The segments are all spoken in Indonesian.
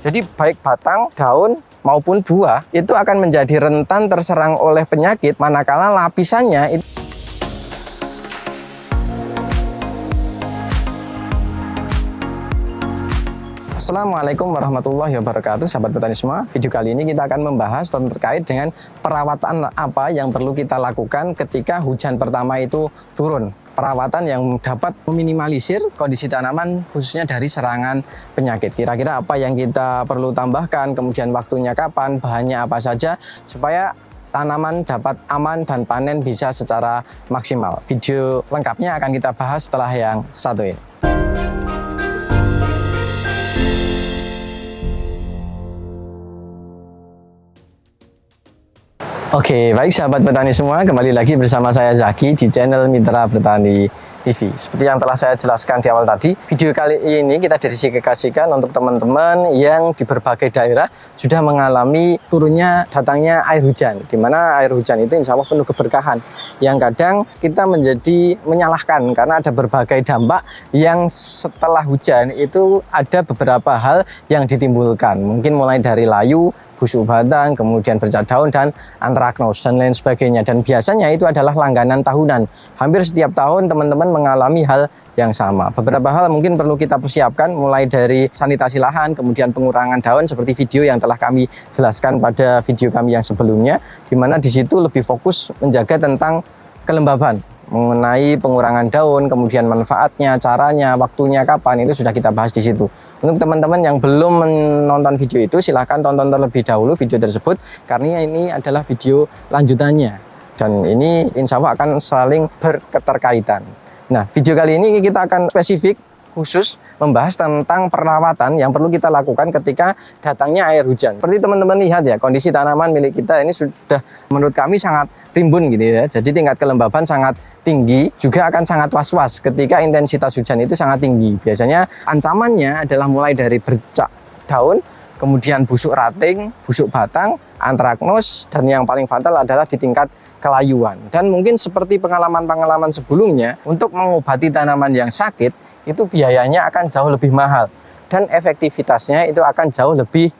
Jadi baik batang, daun, maupun buah itu akan menjadi rentan terserang oleh penyakit manakala lapisannya itu. Assalamualaikum warahmatullahi wabarakatuh, sahabat petani semua. Video kali ini kita akan membahas terkait dengan perawatan apa yang perlu kita lakukan ketika hujan pertama itu turun. Perawatan yang dapat meminimalisir kondisi tanaman khususnya dari serangan penyakit. Kira-kira apa yang kita perlu tambahkan, kemudian waktunya kapan, bahannya apa saja supaya tanaman dapat aman dan panen bisa secara maksimal. Video lengkapnya akan kita bahas setelah yang satu ini. Oke, baik sahabat petani semua, kembali lagi bersama saya Zaki di channel Mitra Bertani TV. Seperti yang telah saya jelaskan di awal tadi, video kali ini kita dedikasikan untuk teman-teman yang di berbagai daerah sudah mengalami turunnya datangnya air hujan, di mana air hujan itu insya Allah penuh keberkahan. Yang kadang kita menjadi menyalahkan karena ada berbagai dampak yang setelah hujan itu ada beberapa hal yang ditimbulkan. Mungkin mulai dari layu, busuk batang, kemudian bercak daun, dan antraknos, dan lain sebagainya. Dan biasanya itu adalah langganan tahunan. Hampir setiap tahun teman-teman mengalami hal yang sama. Beberapa hal mungkin perlu kita persiapkan, mulai dari sanitasi lahan, kemudian pengurangan daun, seperti video yang telah kami jelaskan pada video kami yang sebelumnya, di mana di situ lebih fokus menjaga tentang kelembaban, mengenai pengurangan daun, kemudian manfaatnya, caranya, waktunya kapan, itu sudah kita bahas di situ. Untuk teman-teman yang belum menonton video itu, silahkan tonton terlebih dahulu video tersebut, karena ini adalah video lanjutannya. Dan ini insya Allah akan saling berketerkaitan. Nah, video kali ini kita akan spesifik khusus membahas tentang perawatan yang perlu kita lakukan ketika datangnya air hujan. Seperti teman-teman lihat ya, kondisi tanaman milik kita ini sudah menurut kami sangat rimbun gitu ya. Jadi tingkat kelembaban sangat tinggi, juga akan sangat was-was ketika intensitas hujan itu sangat tinggi. Biasanya ancamannya adalah mulai dari bercak daun, kemudian busuk rating, busuk batang, antraknos, dan yang paling fatal adalah di tingkat kelayuan. Dan mungkin seperti pengalaman-pengalaman sebelumnya, untuk mengobati tanaman yang sakit itu biayanya akan jauh lebih mahal dan efektivitasnya itu akan jauh lebih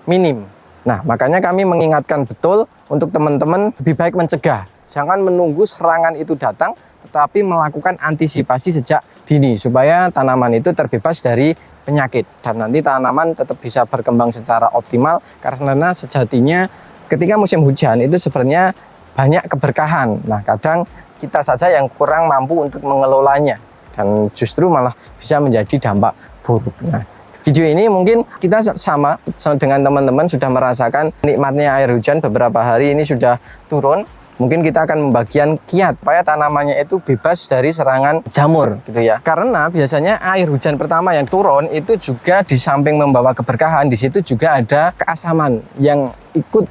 minim. Nah, makanya kami mengingatkan betul untuk teman-teman lebih baik mencegah. Jangan menunggu serangan itu datang, tetapi melakukan antisipasi sejak dini supaya tanaman itu terbebas dari penyakit dan nanti tanaman tetap bisa berkembang secara optimal, karena sejatinya ketika musim hujan itu sebenarnya banyak keberkahan. Nah, kadang kita saja yang kurang mampu untuk mengelolanya dan justru malah bisa menjadi dampak buruk. Nah, video ini mungkin kita sama dengan teman-teman sudah merasakan nikmatnya air hujan, beberapa hari ini sudah turun. Mungkin kita akan membagian kiat supaya tanamannya itu bebas dari serangan jamur gitu ya. Karena biasanya air hujan pertama yang turun itu juga di samping membawa keberkahan, di situ juga ada keasaman yang ikut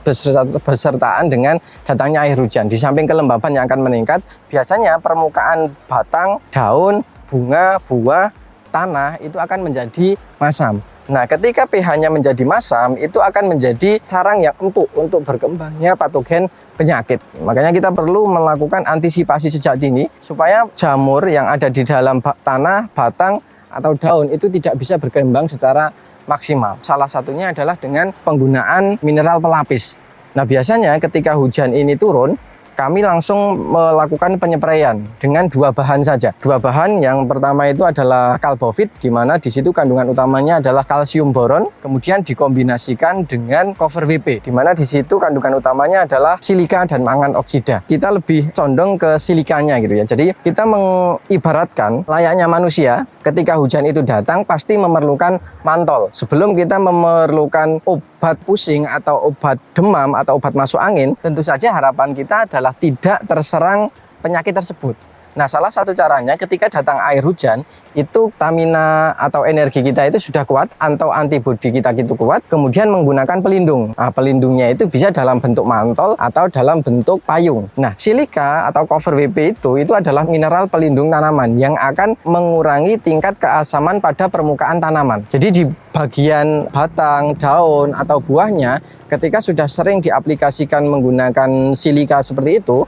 bersertaan dengan datangnya air hujan. Di samping kelembaban yang akan meningkat, biasanya permukaan batang, daun, bunga, buah, tanah itu akan menjadi masam. Nah, ketika pH-nya menjadi masam, itu akan menjadi sarang yang empuk untuk berkembangnya patogen penyakit. Makanya kita perlu melakukan antisipasi sejak dini supaya jamur yang ada di dalam tanah, batang, atau daun itu tidak bisa berkembang secara maksimal. Salah satunya adalah dengan penggunaan mineral pelapis. Nah, biasanya ketika hujan ini turun, kami langsung melakukan penyepraian dengan dua bahan saja. Dua bahan, yang pertama itu adalah Kalbovit, di mana di situ kandungan utamanya adalah kalsium boron, kemudian dikombinasikan dengan Cover WP, di mana di situ kandungan utamanya adalah silika dan mangan oksida. Kita lebih condong ke silikanya gitu ya. Jadi kita mengibaratkan layaknya manusia, ketika hujan itu datang pasti memerlukan mantol. Sebelum kita memerlukan obat pusing atau obat demam atau obat masuk angin, tentu saja harapan kita adalah tidak terserang penyakit tersebut. Nah, salah satu caranya ketika datang air hujan, itu stamina atau energi kita itu sudah kuat, atau antibodi kita itu kuat, kemudian menggunakan pelindung. Nah, pelindungnya itu bisa dalam bentuk mantol atau dalam bentuk payung. Nah, silika atau Cover WP itu adalah mineral pelindung tanaman yang akan mengurangi tingkat keasaman pada permukaan tanaman. Jadi di bagian batang, daun, atau buahnya, ketika sudah sering diaplikasikan menggunakan silika seperti itu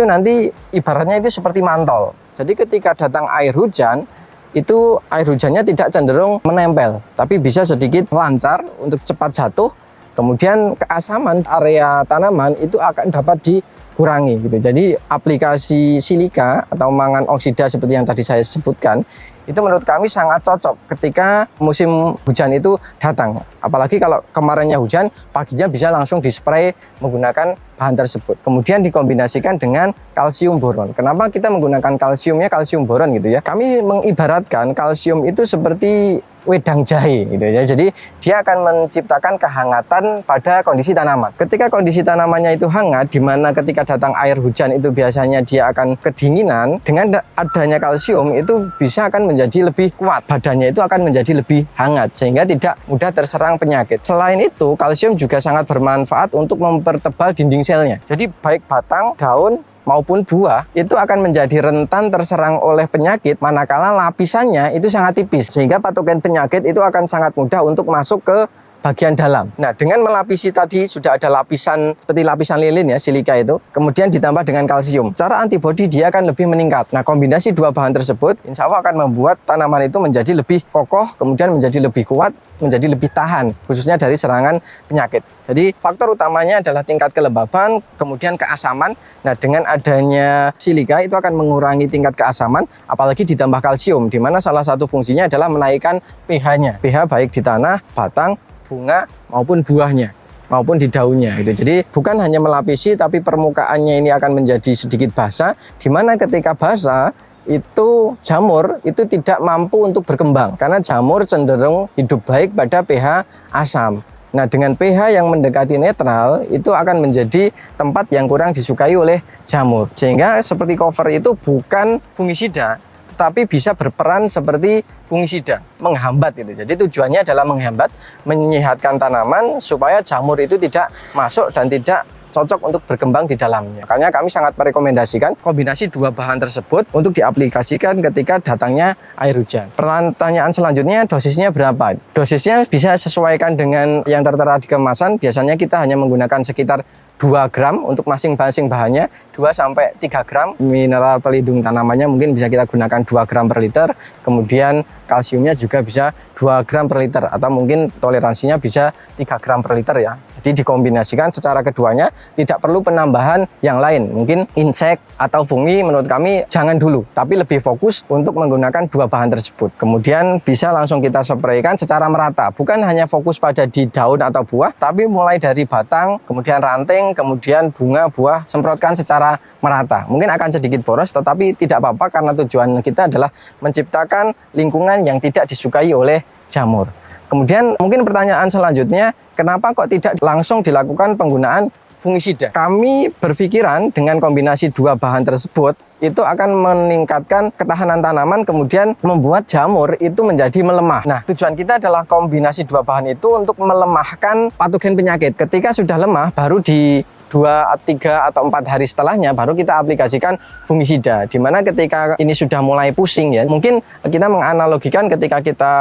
nanti ibaratnya itu seperti mantol. Jadi ketika datang air hujan, itu air hujannya tidak cenderung menempel, tapi bisa sedikit lancar untuk cepat jatuh. Kemudian keasaman area tanaman itu akan dapat dikurangi gitu. Jadi aplikasi silika atau mangan oksida seperti yang tadi saya sebutkan itu menurut kami sangat cocok ketika musim hujan itu datang. Apalagi kalau kemarinnya hujan, paginya bisa langsung dispray menggunakan bahan tersebut. Kemudian dikombinasikan dengan kalsium boron. Kenapa kita menggunakan kalsiumnya kalsium boron gitu ya? Kami mengibaratkan kalsium itu seperti wedang jahe gitu ya. Jadi dia akan menciptakan kehangatan pada kondisi tanaman. Ketika kondisi tanamannya itu hangat, di mana ketika datang air hujan itu biasanya dia akan kedinginan, dengan adanya kalsium itu bisa akan menjadi lebih kuat. Badannya itu akan menjadi lebih hangat sehingga tidak mudah terserang penyakit. Selain itu, kalsium juga sangat bermanfaat untuk mempertebal dinding selnya. Jadi baik batang, daun maupun buah itu akan menjadi rentan terserang oleh penyakit manakala lapisannya itu sangat tipis, sehingga patogen penyakit itu akan sangat mudah untuk masuk ke bagian dalam. Nah, dengan melapisi tadi sudah ada lapisan seperti lapisan lilin ya, silika itu, kemudian ditambah dengan kalsium, cara antibodi dia akan lebih meningkat. Nah, kombinasi dua bahan tersebut insya Allah akan membuat tanaman itu menjadi lebih kokoh, kemudian menjadi lebih kuat, menjadi lebih tahan, khususnya dari serangan penyakit. Jadi faktor utamanya adalah tingkat kelembaban, kemudian keasaman. Nah, dengan adanya silika itu akan mengurangi tingkat keasaman, apalagi ditambah kalsium, di mana salah satu fungsinya adalah menaikkan pH-nya. pH baik di tanah, batang, bunga maupun buahnya maupun di daunnya gitu. Jadi bukan hanya melapisi, tapi permukaannya ini akan menjadi sedikit basah, di mana ketika basah itu jamur itu tidak mampu untuk berkembang karena jamur cenderung hidup baik pada pH asam. Nah, dengan pH yang mendekati netral itu akan menjadi tempat yang kurang disukai oleh jamur, sehingga seperti cover itu bukan fungisida tapi bisa berperan seperti fungisida, menghambat gitu. Jadi tujuannya adalah menghambat, menyehatkan tanaman supaya jamur itu tidak masuk dan tidak cocok untuk berkembang di dalamnya. Makanya kami sangat merekomendasikan kombinasi dua bahan tersebut untuk diaplikasikan ketika datangnya air hujan. Pertanyaan selanjutnya, dosisnya berapa? Dosisnya bisa sesuaikan dengan yang tertera di kemasan. Biasanya kita hanya menggunakan sekitar 2 gram untuk masing-masing bahannya, 2 sampai 3 gram. Mineral pelindung tanamannya mungkin bisa kita gunakan 2 gram per liter. Kemudian kalsiumnya juga bisa 2 gram per liter, atau mungkin toleransinya bisa 3 gram per liter ya. Jadi dikombinasikan secara keduanya, tidak perlu penambahan yang lain. Mungkin insek atau fungi menurut kami jangan dulu, tapi lebih fokus untuk menggunakan dua bahan tersebut. Kemudian bisa langsung kita spraykan secara merata, bukan hanya fokus pada di daun atau buah, tapi mulai dari batang, kemudian ranting, kemudian bunga, buah, semprotkan secara merata. Mungkin akan sedikit boros, tetapi tidak apa-apa karena tujuan kita adalah menciptakan lingkungan yang tidak disukai oleh jamur. Kemudian mungkin pertanyaan selanjutnya, kenapa kok tidak langsung dilakukan penggunaan fungisida? Kami berpikiran dengan kombinasi dua bahan tersebut itu akan meningkatkan ketahanan tanaman, kemudian membuat jamur itu menjadi melemah. Nah, tujuan kita adalah kombinasi dua bahan itu untuk melemahkan patogen penyakit. Ketika sudah lemah, baru di 2, 3, atau 4 hari setelahnya baru kita aplikasikan fungisida. Dimana ketika ini sudah mulai pusing ya, mungkin kita menganalogikan ketika kita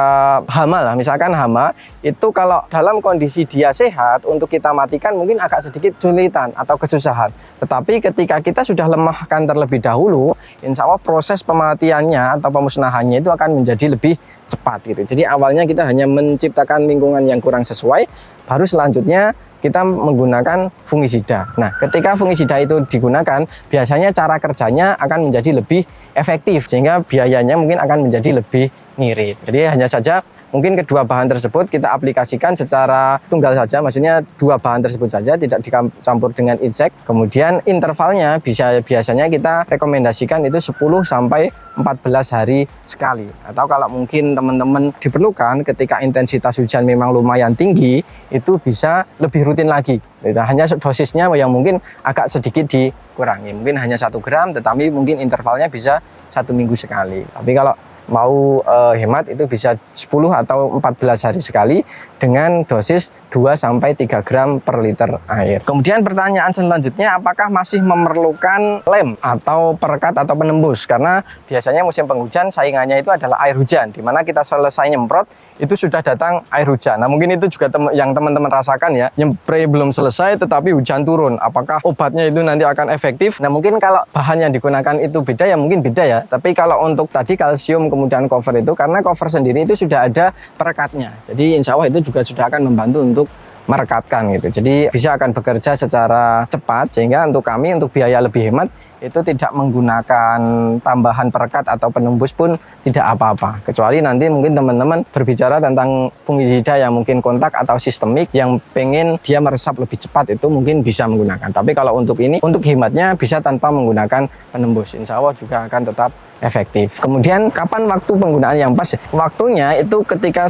hama lah, misalkan hama itu kalau dalam kondisi dia sehat untuk kita matikan mungkin agak sedikit kesulitan atau kesusahan. Tetapi ketika kita sudah lemahkan terlebih dahulu, insya Allah proses pematiannya atau pemusnahannya itu akan menjadi lebih cepat gitu. Jadi awalnya kita hanya menciptakan lingkungan yang kurang sesuai, baru selanjutnya kita menggunakan fungisida. Nah, ketika fungisida itu digunakan, biasanya cara kerjanya akan menjadi lebih efektif, sehingga biayanya mungkin akan menjadi lebih ngirit. Jadi hanya saja mungkin kedua bahan tersebut kita aplikasikan secara tunggal saja, maksudnya dua bahan tersebut saja, tidak dicampur dengan insek. Kemudian intervalnya biasanya kita rekomendasikan itu 10 sampai 14 hari sekali. Atau kalau mungkin teman-teman diperlukan ketika intensitas hujan memang lumayan tinggi, itu bisa lebih rutin lagi. Hanya dosisnya yang mungkin agak sedikit dikurangi. Mungkin hanya 1 gram, tetapi mungkin intervalnya bisa 1 minggu sekali. Tapi kalau mau hemat itu bisa 10 atau 14 hari sekali dengan dosis 2-3 gram per liter air. Kemudian pertanyaan selanjutnya, apakah masih memerlukan lem atau perekat atau penembus? Karena biasanya musim penghujan saingannya itu adalah air hujan, dimana kita selesai nyemprot itu sudah datang air hujan. Nah mungkin itu juga yang teman-teman rasakan ya, nyempray belum selesai tetapi hujan turun. Apakah obatnya itu nanti akan efektif? Nah mungkin kalau bahan yang digunakan itu beda ya mungkin beda ya. Tapi kalau untuk tadi kalsium kemudian cover itu, karena cover sendiri itu sudah ada perekatnya. Jadi insya Allah itu juga sudah akan membantu untuk merekatkan gitu. Jadi bisa akan bekerja secara cepat, sehingga untuk kami untuk biaya lebih hemat itu tidak menggunakan tambahan perekat atau penembus pun tidak apa-apa. Kecuali nanti mungkin teman-teman berbicara tentang fungisida yang mungkin kontak atau sistemik yang pengen dia meresap lebih cepat, itu mungkin bisa menggunakan. Tapi kalau untuk ini, untuk hematnya bisa tanpa menggunakan penembus. Insya Allah juga akan tetap efektif. Kemudian kapan waktu penggunaan yang pas? Waktunya itu ketika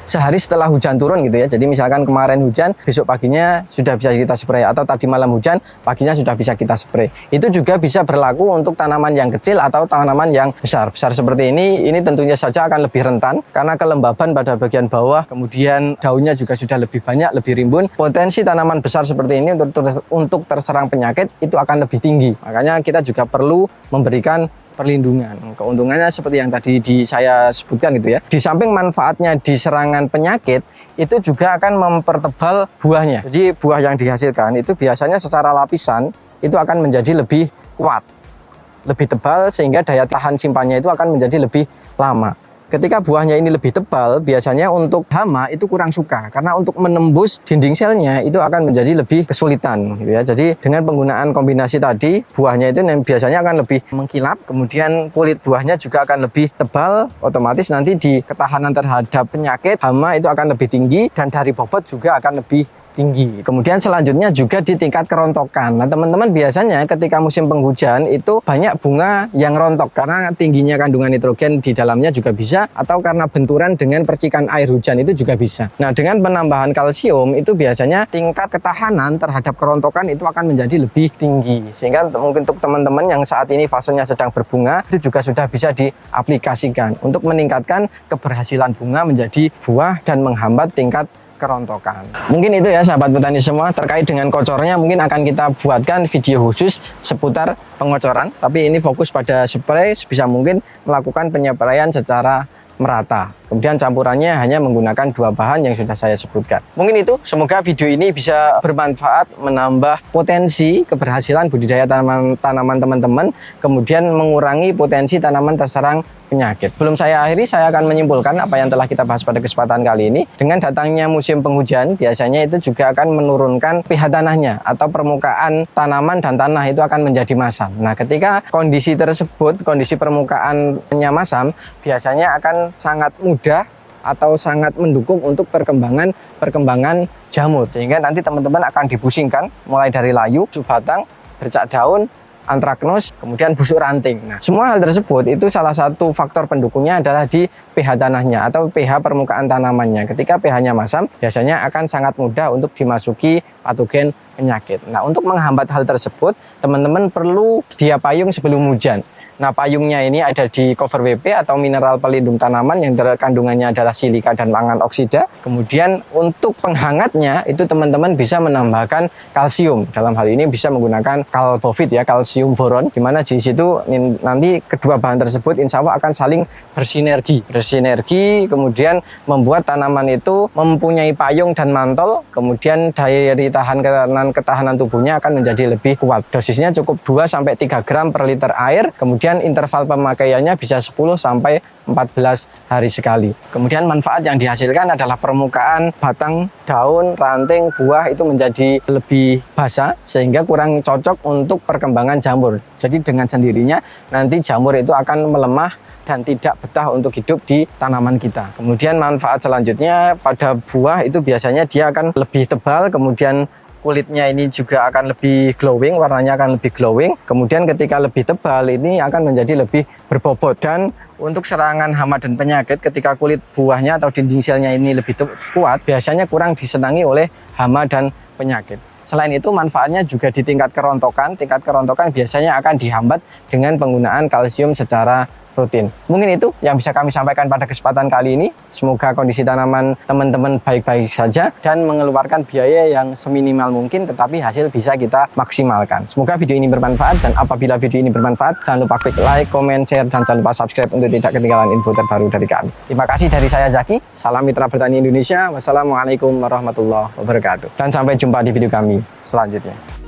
sehari setelah hujan turun gitu ya. Jadi misalkan kemarin hujan, besok paginya sudah bisa kita spray, atau tadi malam hujan, paginya sudah bisa kita spray. Itu juga bisa berlaku untuk tanaman yang kecil atau tanaman yang besar. Besar seperti ini tentunya saja akan lebih rentan karena kelembaban pada bagian bawah, kemudian daunnya juga sudah lebih banyak, lebih rimbun. Potensi tanaman besar seperti ini untuk terserang penyakit itu akan lebih tinggi. Makanya kita juga perlu memberikan perlindungan. Keuntungannya seperti yang tadi saya sebutkan gitu ya. Di samping manfaatnya di serangan penyakit, itu juga akan mempertebal buahnya. Jadi buah yang dihasilkan itu biasanya secara lapisan itu akan menjadi lebih kuat, lebih tebal, sehingga daya tahan simpannya itu akan menjadi lebih lama. Ketika buahnya ini lebih tebal, biasanya untuk hama itu kurang suka, karena untuk menembus dinding selnya itu akan menjadi lebih kesulitan gitu ya. Jadi dengan penggunaan kombinasi tadi, buahnya itu biasanya akan lebih mengkilap, kemudian kulit buahnya juga akan lebih tebal, otomatis nanti di ketahanan terhadap penyakit hama itu akan lebih tinggi, dan dari bobot juga akan lebih tinggi. Kemudian selanjutnya juga di tingkat kerontokan. Nah teman-teman, biasanya ketika musim penghujan itu banyak bunga yang rontok karena tingginya kandungan nitrogen di dalamnya juga bisa, atau karena benturan dengan percikan air hujan itu juga bisa. Nah dengan penambahan kalsium itu biasanya tingkat ketahanan terhadap kerontokan itu akan menjadi lebih tinggi, sehingga mungkin untuk teman-teman yang saat ini fasenya sedang berbunga itu juga sudah bisa diaplikasikan untuk meningkatkan keberhasilan bunga menjadi buah dan menghambat tingkat kerontokan. Mungkin itu ya sahabat petani semua, terkait dengan kocornya mungkin akan kita buatkan video khusus seputar pengocoran, tapi ini fokus pada spray, sebisa mungkin melakukan penyepraian secara merata. Kemudian campurannya hanya menggunakan 2 bahan yang sudah saya sebutkan. Mungkin itu, semoga video ini bisa bermanfaat, menambah potensi keberhasilan budidaya tanaman teman-teman, kemudian mengurangi potensi tanaman terserang penyakit. Belum saya akhiri, saya akan menyimpulkan apa yang telah kita bahas pada kesempatan kali ini. Dengan datangnya musim penghujan, biasanya itu juga akan menurunkan pH tanahnya, atau permukaan tanaman dan tanah itu akan menjadi masam. Nah, ketika kondisi tersebut, kondisi permukaannya masam, biasanya akan sangat mudah atau sangat mendukung untuk perkembangan jamur, sehingga nanti teman-teman akan dipusingkan mulai dari layu, busuk batang, bercak daun, antraknus, kemudian busuk ranting. Nah, semua hal tersebut itu salah satu faktor pendukungnya adalah di pH tanahnya atau pH permukaan tanamannya. Ketika pH-nya masam, biasanya akan sangat mudah untuk dimasuki patogen penyakit. Nah, untuk menghambat hal tersebut, teman-teman perlu sedia payung sebelum hujan. Nah, payungnya ini ada di cover WP atau mineral pelindung tanaman yang kandungannya adalah silika dan mangan oksida. Kemudian untuk penghangatnya itu teman-teman bisa menambahkan kalsium. Dalam hal ini bisa menggunakan kalbofit ya, kalsium boron, di mana di situ nanti kedua bahan tersebut insya Allah akan saling bersinergi, kemudian membuat tanaman itu mempunyai payung dan mantel, kemudian daya tahan ketahanan tubuhnya akan menjadi lebih kuat. Dosisnya cukup 2-3 gram per liter air, kemudian interval pemakaiannya bisa 10-14 hari sekali. Kemudian manfaat yang dihasilkan adalah permukaan batang, daun, ranting, buah itu menjadi lebih basah sehingga kurang cocok untuk perkembangan jamur. Jadi dengan sendirinya nanti jamur itu akan melemah dan tidak betah untuk hidup di tanaman kita. Kemudian manfaat selanjutnya pada buah itu biasanya dia akan lebih tebal, kemudian kulitnya ini juga akan lebih glowing, warnanya akan lebih glowing. Kemudian ketika lebih tebal ini akan menjadi lebih berbobot. Dan untuk serangan hama dan penyakit, ketika kulit buahnya atau dinding selnya ini lebih kuat, biasanya kurang disenangi oleh hama dan penyakit. Selain itu manfaatnya juga di tingkat kerontokan. Tingkat kerontokan biasanya akan dihambat dengan penggunaan kalsium secara rutin. Mungkin itu yang bisa kami sampaikan pada kesempatan kali ini. Semoga kondisi tanaman teman-teman baik-baik saja dan mengeluarkan biaya yang seminimal mungkin, tetapi hasil bisa kita maksimalkan. Semoga video ini bermanfaat, dan apabila video ini bermanfaat, jangan lupa klik like, comment, share, dan jangan lupa subscribe untuk tidak ketinggalan info terbaru dari kami. Terima kasih dari saya Zaki. Salam Mitra Bertani Indonesia. Wassalamualaikum warahmatullahi wabarakatuh. Dan sampai jumpa di video kami selanjutnya.